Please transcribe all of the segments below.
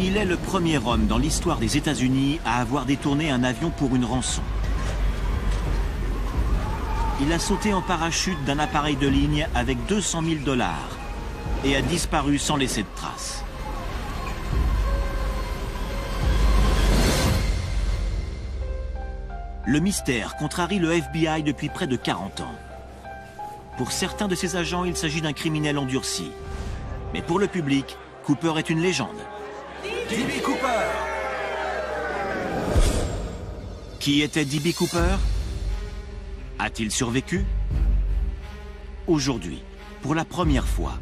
Il est le premier homme dans l'histoire des États-Unis à avoir détourné un avion pour une rançon. Il a sauté en parachute d'un appareil de ligne avec 200 000 $ et a disparu sans laisser de traces. Le mystère contrarie le FBI depuis près de 40 ans. Pour certains de ses agents, il s'agit d'un criminel endurci. Mais pour le public, Cooper est une légende. D.B. Cooper! Qui était D.B. Cooper? A-t-il survécu? Aujourd'hui, pour la première fois,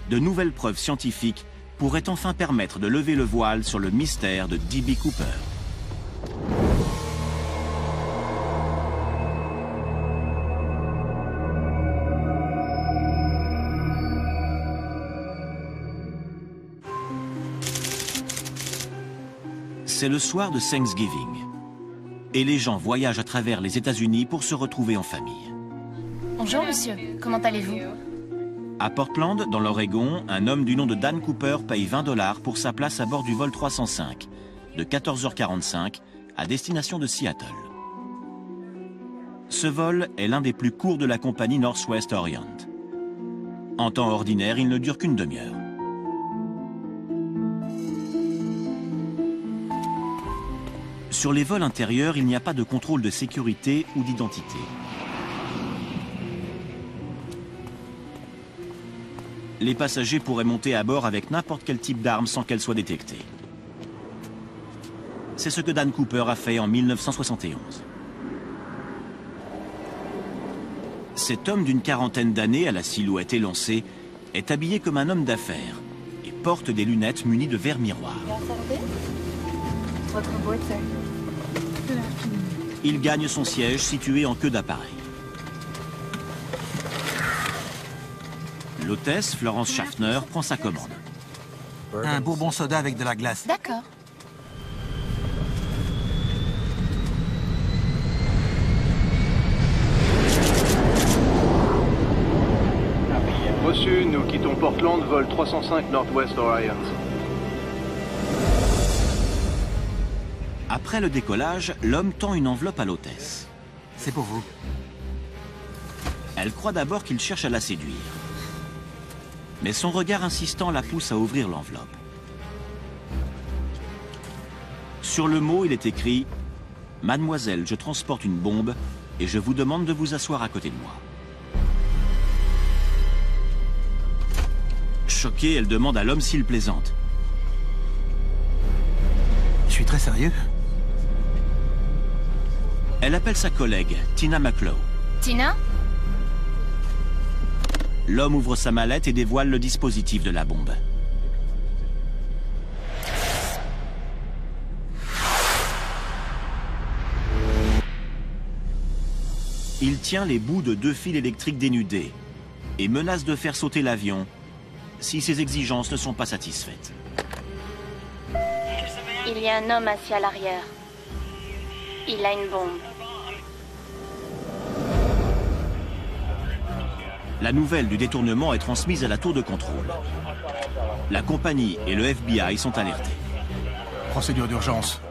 de nouvelles preuves scientifiques pourraient enfin permettre de lever le voile sur le mystère de D.B. Cooper. C'est le soir de Thanksgiving. Et les gens voyagent à travers les États-Unis pour se retrouver en famille. Bonjour monsieur, comment allez-vous? À Portland, dans l'Oregon, un homme du nom de Dan Cooper paye 20 $ pour sa place à bord du vol 305, de 14h45 à destination de Seattle. Ce vol est l'un des plus courts de la compagnie Northwest Orient. En temps ordinaire, il ne dure qu'une demi-heure. Sur les vols intérieurs, il n'y a pas de contrôle de sécurité ou d'identité. Les passagers pourraient monter à bord avec n'importe quel type d'arme sans qu'elle soit détectée. C'est ce que Dan Cooper a fait en 1971. Cet homme d'une quarantaine d'années, à la silhouette élancée, est habillé comme un homme d'affaires et porte des lunettes munies de verres miroirs. Il gagne son siège situé en queue d'appareil. L'hôtesse, Florence Schaffner, prend sa commande. Un bourbon soda avec de la glace. D'accord. Reçu, nous quittons Portland, vol 305 Northwest Orient. Après le décollage, l'homme tend une enveloppe à l'hôtesse. C'est pour vous. Elle croit d'abord qu'il cherche à la séduire. Mais son regard insistant la pousse à ouvrir l'enveloppe. Sur le mot, il est écrit « Mademoiselle, je transporte une bombe et je vous demande de vous asseoir à côté de moi. » Choquée, elle demande à l'homme s'il plaisante. Je suis très sérieux. Elle appelle sa collègue, Tina McClough. Tina? L'homme ouvre sa mallette et dévoile le dispositif de la bombe. Il tient les bouts de 2 fils électriques dénudés et menace de faire sauter l'avion si ses exigences ne sont pas satisfaites. Il y a un homme assis à l'arrière. Il a une bombe. La nouvelle du détournement est transmise à la tour de contrôle. La compagnie et le FBI sont alertés. Procédure d'urgence.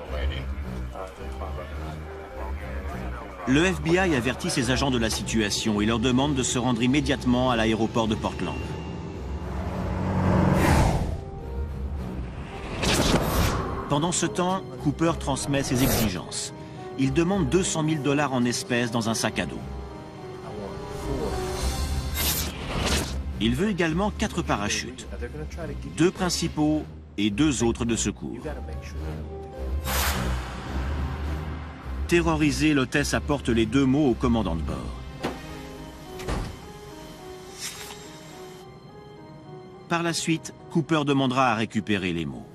Le FBI avertit ses agents de la situation et leur demande de se rendre immédiatement à l'aéroport de Portland. Pendant ce temps, Cooper transmet ses exigences. Il demande 200 000 $ en espèces dans un sac à dos. Il veut également 4 parachutes, 2 principaux et 2 autres de secours. Terrorisée, l'hôtesse apporte les 2 mots au commandant de bord. Par la suite, Cooper demandera à récupérer les mots.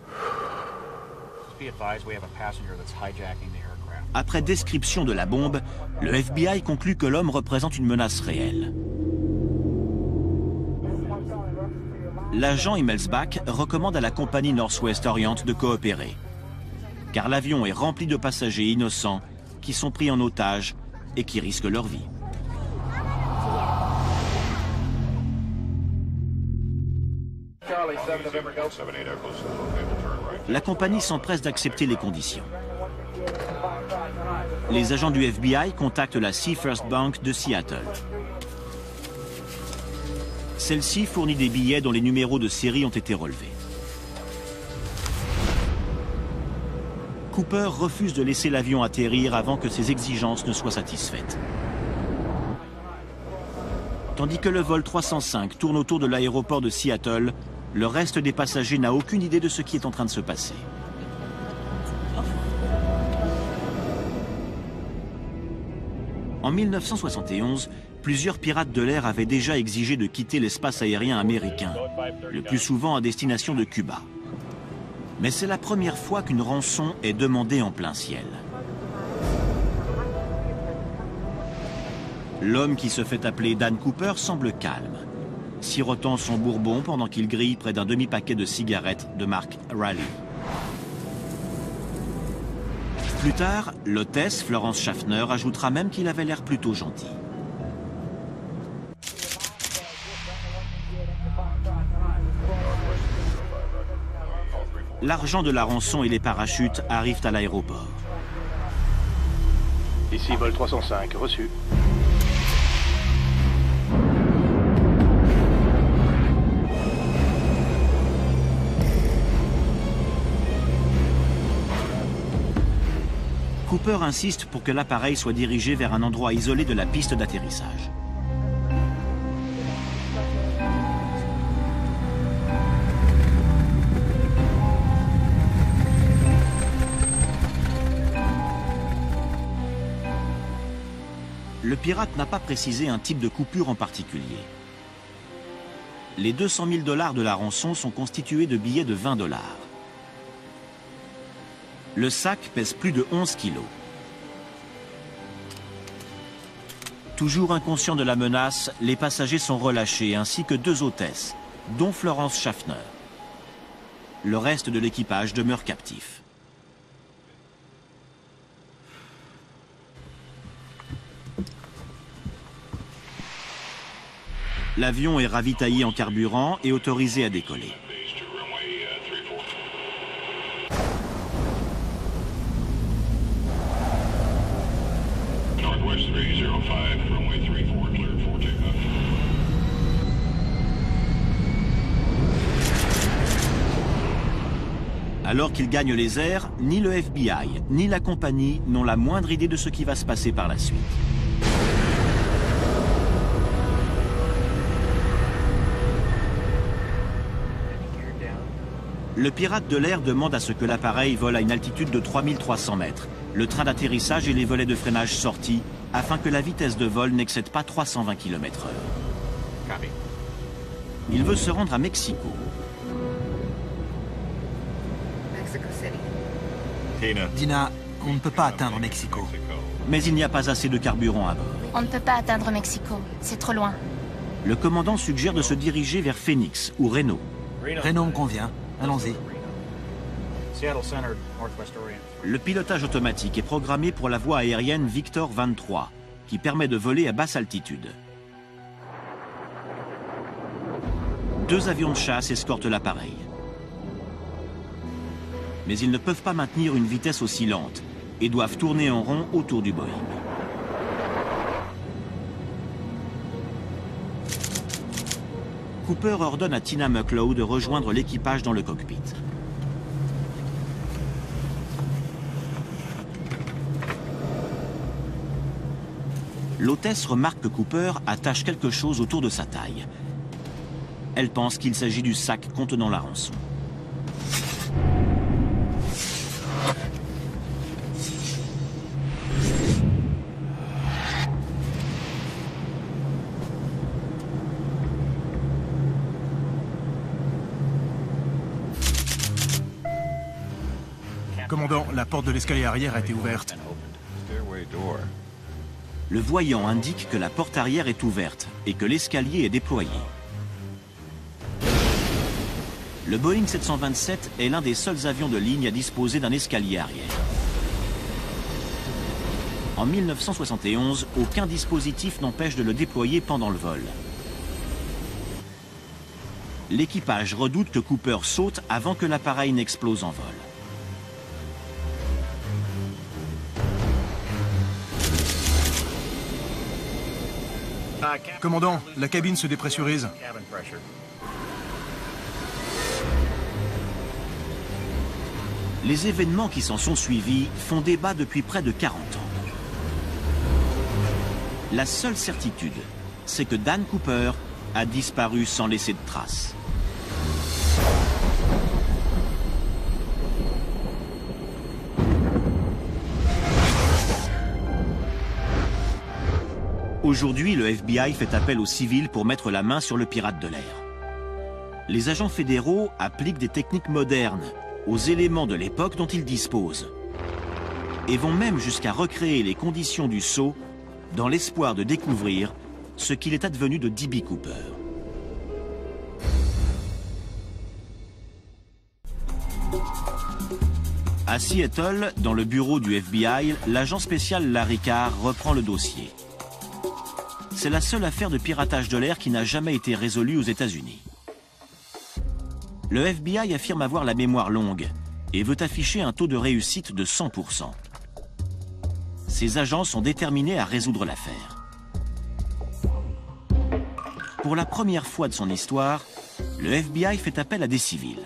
Après description de la bombe, le FBI conclut que l'homme représente une menace réelle. L'agent Immelsbach recommande à la compagnie Northwest Orient de coopérer, car l'avion est rempli de passagers innocents qui sont pris en otage et qui risquent leur vie. Charlie, 7 November, go. 7-8 Echo, local turn right. la compagnie s'empresse d'accepter les conditions. Les agents du FBI contactent la Sea First Bank de Seattle. Celle-ci fournit des billets dont les numéros de série ont été relevés. Cooper refuse de laisser l'avion atterrir avant que ses exigences ne soient satisfaites. Tandis que le vol 305 tourne autour de l'aéroport de Seattle, le reste des passagers n'a aucune idée de ce qui est en train de se passer. En 1971, plusieurs pirates de l'air avaient déjà exigé de quitter l'espace aérien américain, le plus souvent à destination de Cuba. Mais c'est la première fois qu'une rançon est demandée en plein ciel. L'homme qui se fait appeler Dan Cooper semble calme, sirotant son bourbon pendant qu'il grille près d'un demi-paquet de cigarettes de marque Raleigh. Plus tard, l'hôtesse Florence Schaffner ajoutera même qu'il avait l'air plutôt gentil. L'argent de la rançon et les parachutes arrivent à l'aéroport. Ici vol 305, reçu. Cooper insiste pour que l'appareil soit dirigé vers un endroit isolé de la piste d'atterrissage. Le pirate n'a pas précisé un type de coupure en particulier. Les 200 000 $ de la rançon sont constitués de billets de 20 $. Le sac pèse plus de 11 kilos. Toujours inconscients de la menace, les passagers sont relâchés, ainsi que 2 hôtesses, dont Florence Schaffner. Le reste de l'équipage demeure captif. L'avion est ravitaillé en carburant et autorisé à décoller. Alors qu'il gagne les airs, ni le FBI, ni la compagnie n'ont la moindre idée de ce qui va se passer par la suite. Le pirate de l'air demande à ce que l'appareil vole à une altitude de 3300 mètres, le train d'atterrissage et les volets de freinage sortis, afin que la vitesse de vol n'excède pas 320 km/h. Il veut se rendre à Mexico. Dina, on ne peut pas atteindre Mexico. Mais il n'y a pas assez de carburant à bord. On ne peut pas atteindre Mexico, c'est trop loin. Le commandant suggère de se diriger vers Phoenix ou Reno. Reno me convient. Allons-y. Le pilotage automatique est programmé pour la voie aérienne Victor 23, qui permet de voler à basse altitude. 2 avions de chasse escortent l'appareil. Mais ils ne peuvent pas maintenir une vitesse aussi lente et doivent tourner en rond autour du Boeing. Cooper ordonne à Tina Mucklow de rejoindre l'équipage dans le cockpit. L'hôtesse remarque que Cooper attache quelque chose autour de sa taille. Elle pense qu'il s'agit du sac contenant la rançon. Commandant, la porte de l'escalier arrière a été ouverte. Le voyant indique que la porte arrière est ouverte et que l'escalier est déployé. Le Boeing 727 est l'un des seuls avions de ligne à disposer d'un escalier arrière. En 1971, aucun dispositif n'empêche de le déployer pendant le vol. l'équipage redoute que Cooper saute avant que l'appareil n'explose en vol. Commandant, la cabine se dépressurise. Les événements qui s'en sont suivis font débat depuis près de 40 ans. La seule certitude, c'est que Dan Cooper a disparu sans laisser de traces. Aujourd'hui, le FBI fait appel aux civils pour mettre la main sur le pirate de l'air. Les agents fédéraux appliquent des techniques modernes aux éléments de l'époque dont ils disposent et vont même jusqu'à recréer les conditions du saut dans l'espoir de découvrir ce qu'il est advenu de D.B. Cooper. À Seattle, dans le bureau du FBI, l'agent spécial Larry Carr reprend le dossier. C'est la seule affaire de piratage de l'air qui n'a jamais été résolue aux États-Unis. Le FBI affirme avoir la mémoire longue et veut afficher un taux de réussite de 100%. Ses agents sont déterminés à résoudre l'affaire. Pour la première fois de son histoire, le FBI fait appel à des civils.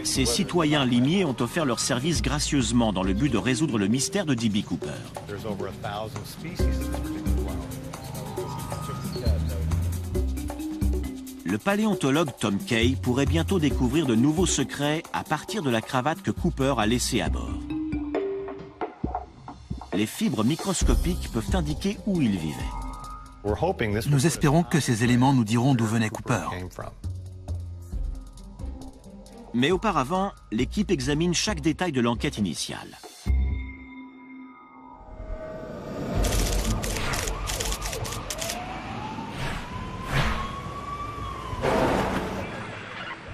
Ces citoyens limiers ont offert leur service gracieusement dans le but de résoudre le mystère de D.B. Cooper. Le paléontologue Tom Kay pourrait bientôt découvrir de nouveaux secrets à partir de la cravate que Cooper a laissée à bord. Les fibres microscopiques peuvent indiquer où il vivait. Nous espérons que ces éléments nous diront d'où venait Cooper. Mais auparavant, l'équipe examine chaque détail de l'enquête initiale.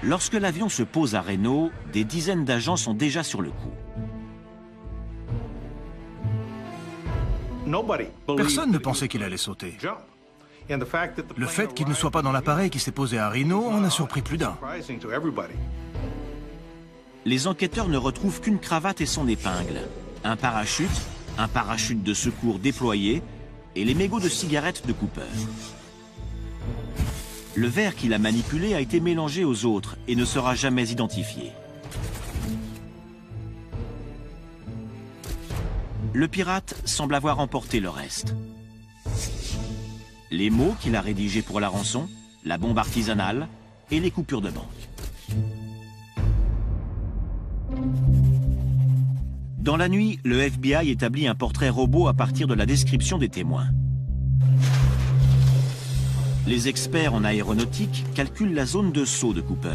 Lorsque l'avion se pose à Reno, des dizaines d'agents sont déjà sur le coup. Personne ne pensait qu'il allait sauter. Le fait qu'il ne soit pas dans l'appareil qui s'est posé à Reno en a surpris plus d'un. Les enquêteurs ne retrouvent qu'une cravate et son épingle, un parachute de secours déployé et les mégots de cigarettes de Cooper. Le verre qu'il a manipulé a été mélangé aux autres et ne sera jamais identifié. Le pirate semble avoir emporté le reste. Les mots qu'il a rédigés pour la rançon, la bombe artisanale et les coupures de banque. Dans la nuit, le FBI établit un portrait robot à partir de la description des témoins. Les experts en aéronautique calculent la zone de saut de Cooper.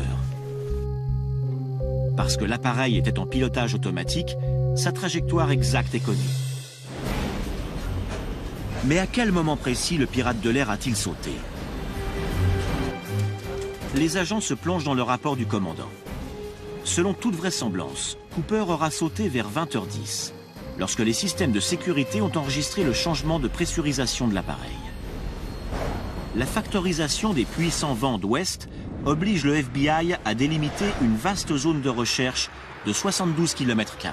Parce que l'appareil était en pilotage automatique, sa trajectoire exacte est connue. Mais à quel moment précis le pirate de l'air a-t-il sauté? Les agents se plongent dans le rapport du commandant. Selon toute vraisemblance, Cooper aura sauté vers 20h10, lorsque les systèmes de sécurité ont enregistré le changement de pressurisation de l'appareil. La factorisation des puissants vents d'ouest oblige le FBI à délimiter une vaste zone de recherche de 72 km².